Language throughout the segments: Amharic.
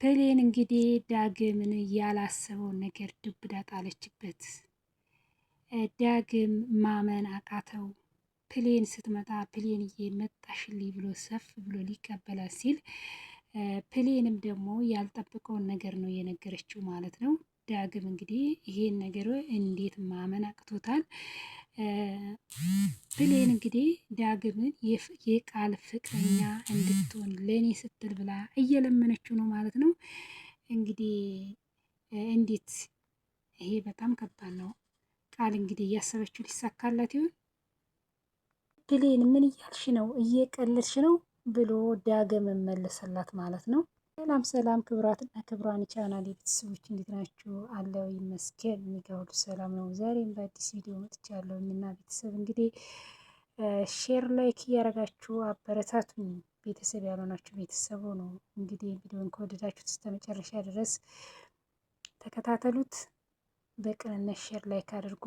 ፕሌን እንግዲህ ዳግምን ያላሰበውን ነገር ዱብዳ ጣለችበት። ዳግም ማመን አቃተው። ፕሌን ስትመጣ ፕሌንዬ መጣሽልኝ ብሎ ሰፍ ብሎ ሊቀበላት ሲል ፕሌንም ደግሞ ያልጠበቀውን ነገር ነው የነገረችው ማለት ነው። ዳግም እንግዲህ ይሄን ነገር እንዴት ማመን አቅቶታል። ፕሌን እንግዲህ ዳግምን የቃል ፍቅረኛ እንድትሆን ለእኔ ስትል ብላ እየለመነችው ነው ማለት ነው። እንግዲህ እንዴት ይሄ በጣም ከባድ ነው። ቃል እንግዲህ እያሰበችው ሊሳካላት ይሆን? ፕሌን ምን እያልሽ ነው? እየቀለድሽ ነው ብሎ ዳግም መለሰላት ማለት ነው። ሰላም ሰላም፣ ክብራትና ክብራን ቻናል ቤተሰቦች እንዴት ናችሁ? አለው ይመስገን የሚገውሉ ሰላም ነው። ዛሬም በአዲስ ቪዲዮ መጥቻለሁ እና ቤተሰብ እንግዲህ ሼር ላይክ እያደረጋችሁ አበረታቱኝ። ቤተሰብ ያልሆናችሁ ቤተሰቡ ነው። እንግዲህ ቪዲዮን ከወደዳችሁት እስከ መጨረሻ ድረስ ተከታተሉት። በቅንነት ሼር ላይክ አድርጉ።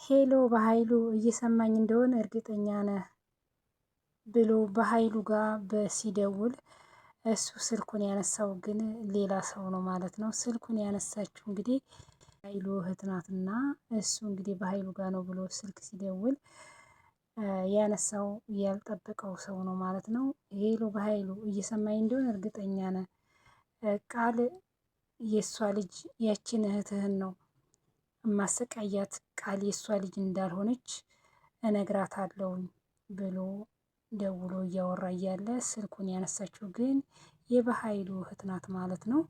ሄሎ በኃይሉ እየሰማኝ እንደሆነ እርግጠኛ ነህ ብሎ በኃይሉ ጋር በሲደውል እሱ ስልኩን ያነሳው ግን ሌላ ሰው ነው ማለት ነው። ስልኩን ያነሳችው እንግዲህ ኃይሉ እህት ናትና እሱ እንግዲህ በኃይሉ ጋር ነው ብሎ ስልክ ሲደውል ያነሳው ያልጠበቀው ሰው ነው ማለት ነው። ሄሎ በኃይሉ እየሰማኝ እንደሆነ እርግጠኛ ነህ? ቃል የእሷ ልጅ ያችን እህትህን ነው ማሰቃያት፣ ቃል የእሷ ልጅ እንዳልሆነች እነግራታለሁ ብሎ ደውሎ እያወራ እያለ ስልኩን ያነሳችው ግን የበኃይሉ እህት ናት ማለት ነው።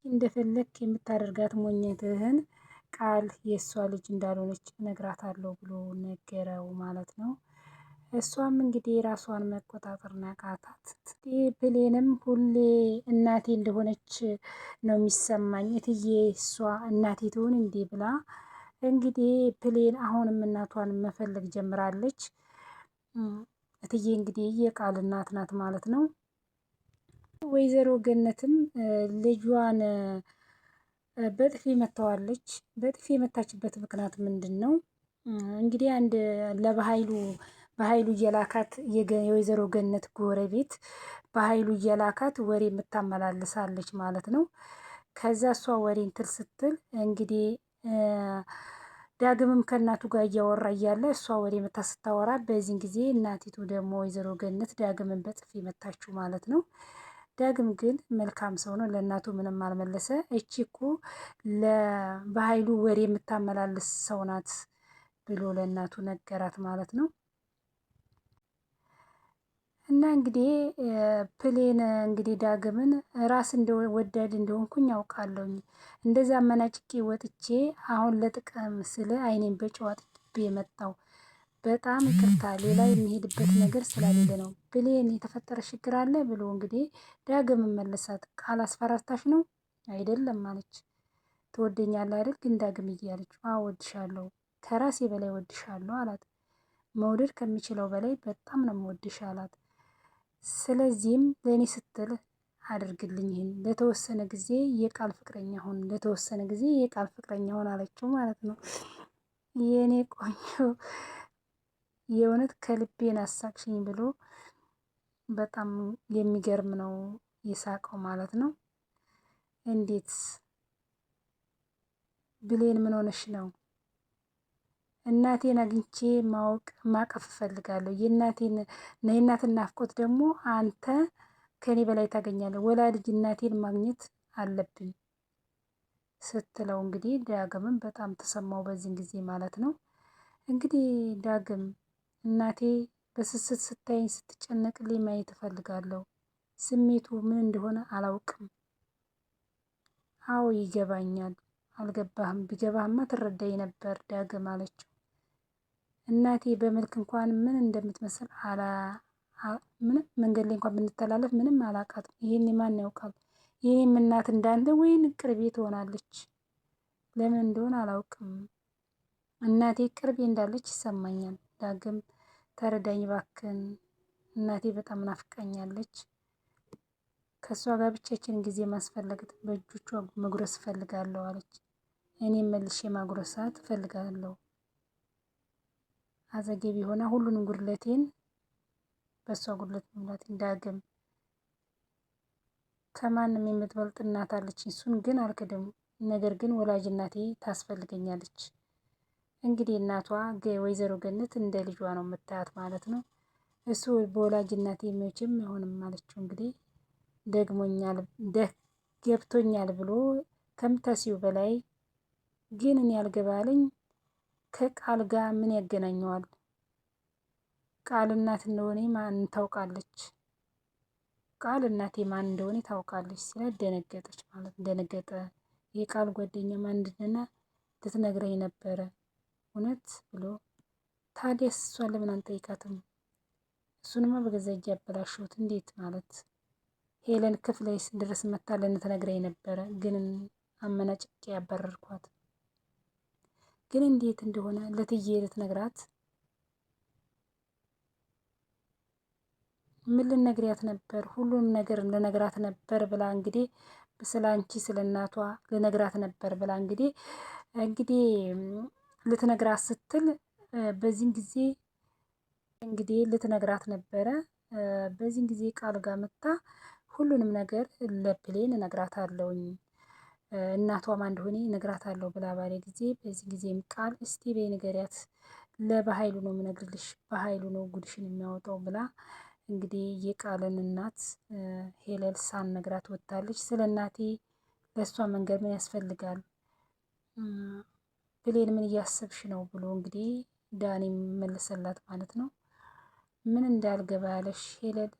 እንደፈለክ የምታደርጋት ሞኝትህን ቃል የእሷ ልጅ እንዳልሆነች እነግራታለሁ ብሎ ነገረው ማለት ነው። እሷም እንግዲህ ራሷን መቆጣጠር ናቃታት። ፕሌንም ሁሌ እናቴ እንደሆነች ነው የሚሰማኝ፣ እትዬ እሷ እናቴ ትሆን እንዴ ብላ እንግዲህ ፕሌን አሁንም እናቷን መፈለግ ጀምራለች። እትዬ እንግዲህ የቃል እናት ናት ማለት ነው። ወይዘሮ ገነትም ልጇን በጥፊ መታዋለች። በጥፊ የመታችበት ምክንያት ምንድን ነው? እንግዲህ አንድ በኃይሉ እየላካት የወይዘሮ ገነት ጎረቤት በኃይሉ እየላካት ወሬ የምታመላልሳለች ማለት ነው። ከዛ እሷ ወሬ እንትን ስትል እንግዲህ ዳግምም ከእናቱ ጋር እያወራ እያለ እሷ ወሬ መታ ስታወራ፣ በዚህን ጊዜ እናቲቱ ደግሞ ወይዘሮ ገነት ዳግምን በጥፊ መታችው ማለት ነው። ዳግም ግን መልካም ሰው ነው፣ ለእናቱ ምንም አልመለሰ። እቺ እኮ በኃይሉ ወሬ የምታመላልስ ሰው ናት ብሎ ለእናቱ ነገራት ማለት ነው። እና እንግዲህ ፕሌን እንግዲህ ዳግምን ራስ ወዳድ እንደሆንኩኝ ያውቃለሁኝ፣ እንደዛ አመናጭቄ ወጥቼ አሁን ለጥቅም ስለ አይኔን በጨው አጥቤ የመጣው በጣም ይቅርታ፣ ሌላ የሚሄድበት ነገር ስላሌለ ነው። ፕሌን የተፈጠረ ችግር አለ ብሎ እንግዲህ ዳግም መለሳት። ቃል አስፈራርታሽ ነው አይደለም አለች። ትወደኛለህ አይደል? ግን ዳግም እያለች አዎ ወድሻለሁ፣ ከራሴ በላይ ወድሻለሁ አላት። መውደድ ከሚችለው በላይ በጣም ነው የምወድሽ አላት። ስለዚህም ለእኔ ስትል አድርግልኝ፣ ይህን ለተወሰነ ጊዜ የቃል ፍቅረኛ ሆን፣ ለተወሰነ ጊዜ የቃል ፍቅረኛ ሆን አለችው ማለት ነው። የእኔ ቆንጆ የእውነት ከልቤን አሳቅሽኝ ብሎ በጣም የሚገርም ነው የሳቀው ማለት ነው። እንዴት ብሌን ምን ሆነሽ ነው? እናቴን አግኝቼ ማቀፍ እፈልጋለሁ። የእናትን ናፍቆት ደግሞ አንተ ከኔ በላይ ታገኛለህ። ወላጅ እናቴን ማግኘት አለብኝ ስትለው እንግዲህ ዳግምን በጣም ተሰማው በዚህን ጊዜ ማለት ነው። እንግዲህ ዳግም እናቴ በስስት ስታይኝ ስትጨነቅልኝ ማየት እፈልጋለሁ። ስሜቱ ምን እንደሆነ አላውቅም። አዎ ይገባኛል። አልገባህም? ቢገባህማ ትረዳኝ ነበር ዳግም አለችው። እናቴ በመልክ እንኳን ምን እንደምትመስል ምንም መንገድ ላይ እንኳን ብንተላለፍ ምንም አላውቃትም። ይህን ማን ያውቃል? የኔም እናት እንዳንተ ወይን ቅርቤ ትሆናለች። ለምን እንደሆነ አላውቅም። እናቴ ቅርቤ እንዳለች ይሰማኛል። ዳግም ተረዳኝ ባክን፣ እናቴ በጣም ናፍቃኛለች። ከእሷ ጋር ብቻችንን ጊዜ ማስፈለግ፣ በእጆቿ መጉረስ እፈልጋለሁ አለች። እኔም መልሼ ማጉረሳት እፈልጋለሁ። አዘጌቢ ሆና ሁሉንም ጉድለቴን በእሷ ጉድለት መሙላቴን ዳግም ከማንም የምትበልጥ እናት አለች። እሱን ግን አልክድም። ነገር ግን ወላጅ እናቴ ታስፈልገኛለች። እንግዲህ እናቷ ወይዘሮ ገነት እንደ ልጇ ነው የምታያት ማለት ነው። እሱ በወላጅ እናቴ መቼም አይሆንም አለችው። እንግዲህ ደግሞኛል ገብቶኛል ብሎ ከምታስዩ በላይ ግን እኔ ያልገባልኝ ከቃል ጋር ምን ያገናኘዋል? ቃል እናት እንደሆነ ማን ታውቃለች? ቃል እናቴ ማን እንደሆነ ታውቃለች ሲላት ደነገጠች ማለት ደነገጠ። የቃል ጓደኛ ማን እንደሆነ ልትነግረኝ ነበረ እውነት ብሎ ታዲያ እሷን ለምን አንጠይቃትም? እሱንማ በገዛ እጅ ያበላሸሁት እንዴት ማለት ሄለን ክፍሌ ድረስ መታ ልትነግረኝ ነበረ ግን አመናጭቄ ያባረርኳት። ግን እንዴት እንደሆነ ለትዬ ልትነግራት ምን ልነግሪያት ነበር? ሁሉን ነገር ልነግራት ነበር ብላ እንግዲህ ስለ አንቺ ስለ እናቷ ልነግራት ነበር ብላ እንግዲህ ልትነግራት ስትል በዚህን ጊዜ እንግዲህ ልትነግራት ነበረ። በዚህን ጊዜ ቃል ጋር መጣ ሁሉንም ነገር ለብሌን እነግራታለሁኝ እናቷ ማን እንደሆነ እነግራታለሁ ብላ ባለ ጊዜ በዚህ ጊዜም ቃል እስቲ በይ ንገሪያት፣ ለበኃይሉ ነው የምነግርልሽ፣ በኃይሉ ነው ጉድሽን የሚያወጣው ብላ እንግዲህ የቃልን እናት ሄለን ሳትነግራት ወጥታለች። ስለ እናቴ ለእሷ መንገድ ምን ያስፈልጋል? ብሌን ምን እያሰብሽ ነው ብሎ እንግዲህ ዳኒ መለሰላት ማለት ነው። ምን እንዳልገባ ያለሽ ሄለን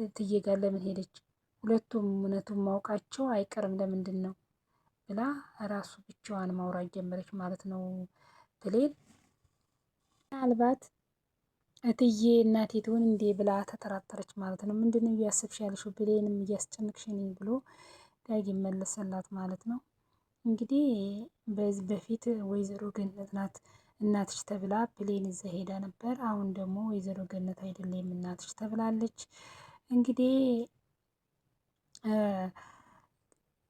እትዬ ጋር ለምን ሄደች? ሁለቱም እውነቱን ማውቃቸው አይቀርም ለምንድን ነው ብላ ራሱ ብቻዋን ማውራት ጀመረች ማለት ነው ብሌን። ምናልባት እትዬ እናቴ ትሆን እንዴ ብላ ተጠራጠረች ማለት ነው። ምንድነው እያሰብሽ ያልሽው? ብሌንም እያስጨነቅሽኝ ብሎ ዳጊ መለሰላት ማለት ነው። እንግዲህ በዚህ በፊት ወይዘሮ ገነት ናት እናትሽ ተብላ ብሌን ይዛ ሄዳ ነበር። አሁን ደግሞ ወይዘሮ ገነት አይደለም እናትሽ ተብላለች። እንግዲህ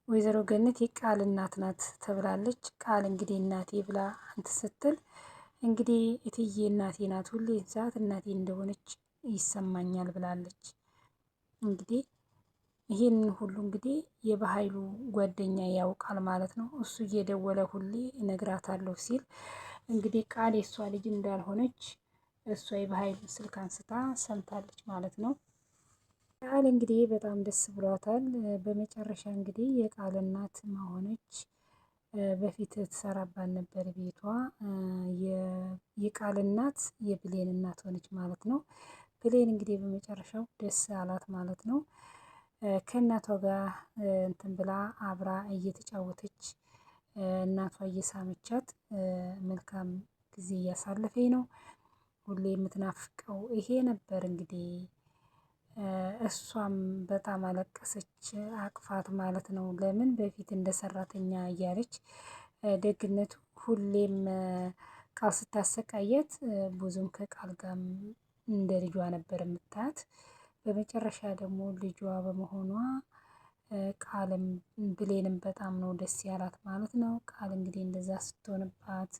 ወይዘሮ ገነት የቃል እናት ናት ተብላለች። ቃል እንግዲህ እናቴ ብላ እንትን ስትል እንግዲህ እትዬ እናቴ ናት ሁሌ ሰዓት እናቴ እንደሆነች ይሰማኛል ብላለች። እንግዲህ ይህንን ሁሉ እንግዲህ የበኃይሉ ጓደኛ ያውቃል ማለት ነው። እሱ እየደወለ ሁሌ እነግራታለሁ ሲል እንግዲህ ቃል የእሷ ልጅ እንዳልሆነች እሷ የበኃይሉን ስልክ አንስታ ሰምታለች ማለት ነው። ቃል እንግዲህ በጣም ደስ ብሏታል። በመጨረሻ እንግዲህ የቃል እናት መሆነች። በፊት ትሰራባት ነበር ቤቷ። የቃል እናት የብሌን እናት ሆነች ማለት ነው። ብሌን እንግዲህ በመጨረሻው ደስ አላት ማለት ነው። ከእናቷ ጋር እንትን ብላ አብራ እየተጫወተች እናቷ እየሳመቻት መልካም ጊዜ እያሳለፈኝ ነው። ሁሌ የምትናፍቀው ይሄ ነበር እንግዲህ እሷም በጣም አለቀሰች አቅፋት ማለት ነው። ለምን በፊት እንደ ሰራተኛ እያለች ደግነቱ ሁሌም ቃል ስታሰቃየት ብዙም ከቃል ጋር እንደ ልጇ ነበር የምታያት። በመጨረሻ ደግሞ ልጇ በመሆኗ ቃልም ብሌንም በጣም ነው ደስ ያላት ማለት ነው። ቃል እንግዲህ እንደዛ ስትሆንባት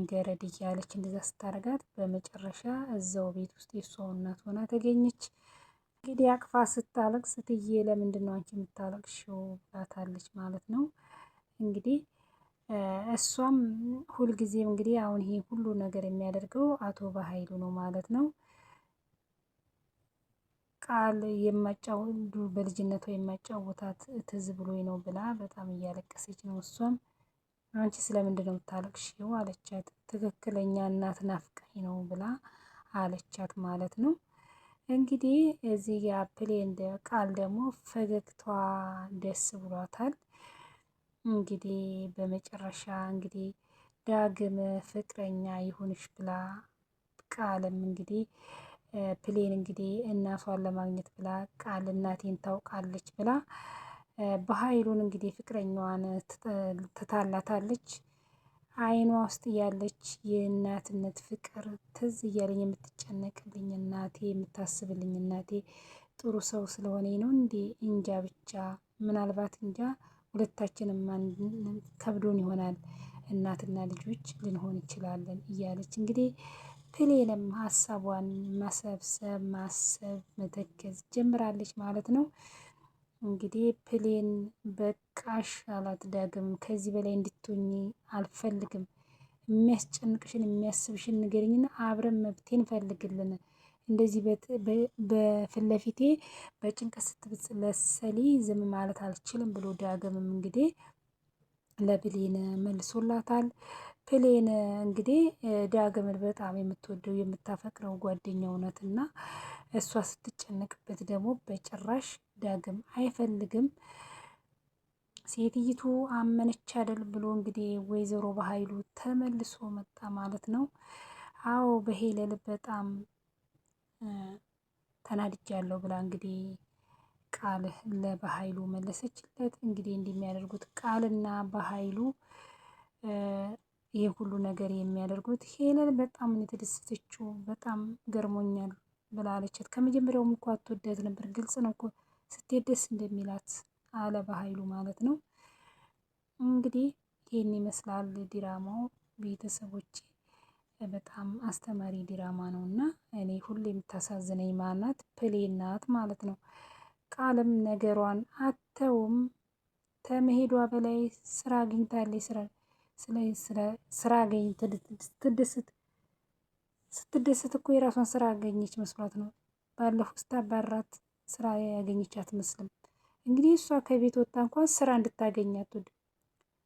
ገረድ እያለች እንደዛ ስታረጋት በመጨረሻ እዛው ቤት ውስጥ የሷ እናት ሆና ተገኘች። እንግዲህ አቅፋ ስታለቅስ እትዬ ለምንድን ነው አንቺ የምታለቅሽው ብላታለች ማለት ነው። እንግዲህ እሷም ሁልጊዜም እንግዲህ አሁን ይሄ ሁሉ ነገር የሚያደርገው አቶ በኃይሉ ነው ማለት ነው። ቃል የማጫወቱ በልጅነቷ የማጫወታት ትዝ ብሎኝ ነው ብላ በጣም እያለቀሰች ነው። እሷም አንቺ ስለምንድን ነው የምታለቅሽው አለቻት። ትክክለኛ እናት ናፍቃኝ ነው ብላ አለቻት ማለት ነው። እንግዲህ እዚህ የአፕሌን ቃል ደግሞ ፈገግቷ ደስ ብሏታል። እንግዲህ በመጨረሻ እንግዲህ ዳግም ፍቅረኛ ይሁንሽ ብላ ቃልም እንግዲህ ፕሌን እንግዲህ እናቷን ለማግኘት ብላ ቃል እናቴን ታውቃለች ብላ በኃይሉን እንግዲህ ፍቅረኛዋን ትታላታለች። አይኗ ውስጥ ያለች የእናትነት ፍቅር ትዝ እያለኝ የምትጨነቅልኝ እናቴ የምታስብልኝ እናቴ ጥሩ ሰው ስለሆነ ነው እንዴ እንጃ ብቻ ምናልባት እንጃ ሁለታችንም ከብዶን ይሆናል እናትና ልጆች ልንሆን እንችላለን እያለች እንግዲህ ፕሌንም ሀሳቧን መሰብሰብ ማሰብ መተከዝ ጀምራለች ማለት ነው። እንግዲህ ፕሌን በቃሽ አላት ዳግም። ከዚህ በላይ እንድትሆኚ አልፈልግም። የሚያስጨንቅሽን የሚያስብሽን ንገሪኝና አብረን መብቴን ፈልግልን። እንደዚህ በፊት ለፊቴ በጭንቀት ስትብለሰሊ ዝም ማለት አልችልም ብሎ ዳግምም እንግዲህ ለፕሌን መልሶላታል። ፕሌን እንግዲህ ዳግምን በጣም የምትወደው የምታፈቅረው ጓደኛው ናትና እሷ ስትጨነቅበት ደግሞ በጭራሽ ዳግም አይፈልግም። ሴትይቱ አመነች አይደል ብሎ እንግዲህ ወይዘሮ በኃይሉ ተመልሶ መጣ ማለት ነው። አዎ በሄለን በጣም ተናድጃለሁ ብላ እንግዲህ ቃል ለበኃይሉ መለሰችለት። እንግዲህ እንደሚያደርጉት ቃልና በኃይሉ ይህ ሁሉ ነገር የሚያደርጉት ሄለን በጣም የተደሰተችው በጣም ገርሞኛል ብላለችት። ከመጀመሪያውም እኮ አትወዳት ነበር፣ ግልጽ ነው እኮ ስትሄድ ደስ እንደሚላት አለ በኃይሉ ማለት ነው። እንግዲህ ይህን ይመስላል ዲራማው ቤተሰቦች። በጣም አስተማሪ ዲራማ ነው እና እኔ ሁሌ የምታሳዝነኝ ማናት ፕሌን ናት ማለት ነው። ቃልም ነገሯን አተውም ከመሄዷ በላይ ስራ አግኝታለች። ስራ አገኝታ ስትደሰት እኮ የራሷን ስራ አገኘች መስሏት ነው። ባለፈው ስታባራት ስራ ያገኘች አትመስልም። እንግዲህ እሷ ከቤት ወጣ እንኳን ስራ እንድታገኝ አትወድም።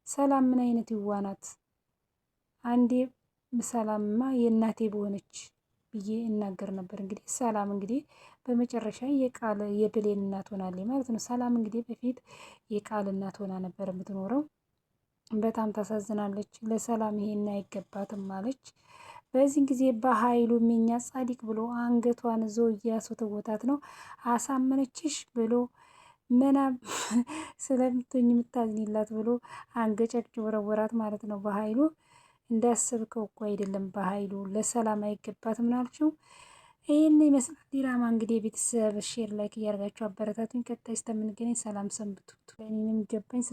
ሰላም ምን አይነት ይዋናት? አንዴ ሰላምማ የእናቴ በሆነች ብዬ እናገር ነበር። እንግዲህ ሰላም እንግዲህ በመጨረሻ የቃል የብሌን እናት ሆናለች ማለት ነው። ሰላም እንግዲህ በፊት የቃል እናት ሆና ነበር የምትኖረው። በጣም ታሳዝናለች። ለሰላም ይሄን አይገባትም አለች። በዚህን ጊዜ በኃይሉ የኛ ጻዲቅ ብሎ አንገቷን ዞ እያስወተወታት ነው። አሳመነችሽ ብሎ ምናም ስለምትኝ የምታዝኝላት ብሎ አንገጨጭ ወረወራት ማለት ነው። በኃይሉ እንዳሰብከው እኮ አይደለም። በኃይሉ ለሰላም አይገባትም ናልችው። ይህን ይመስላል ዲራማ። እንግዲህ የቤተሰብ ሼር ላይክ እያደረጋችሁ አበረታቱኝ። ቀጣይ እስከምንገናኝ ሰላም ሰንብቱ። እኔንም ገባኝ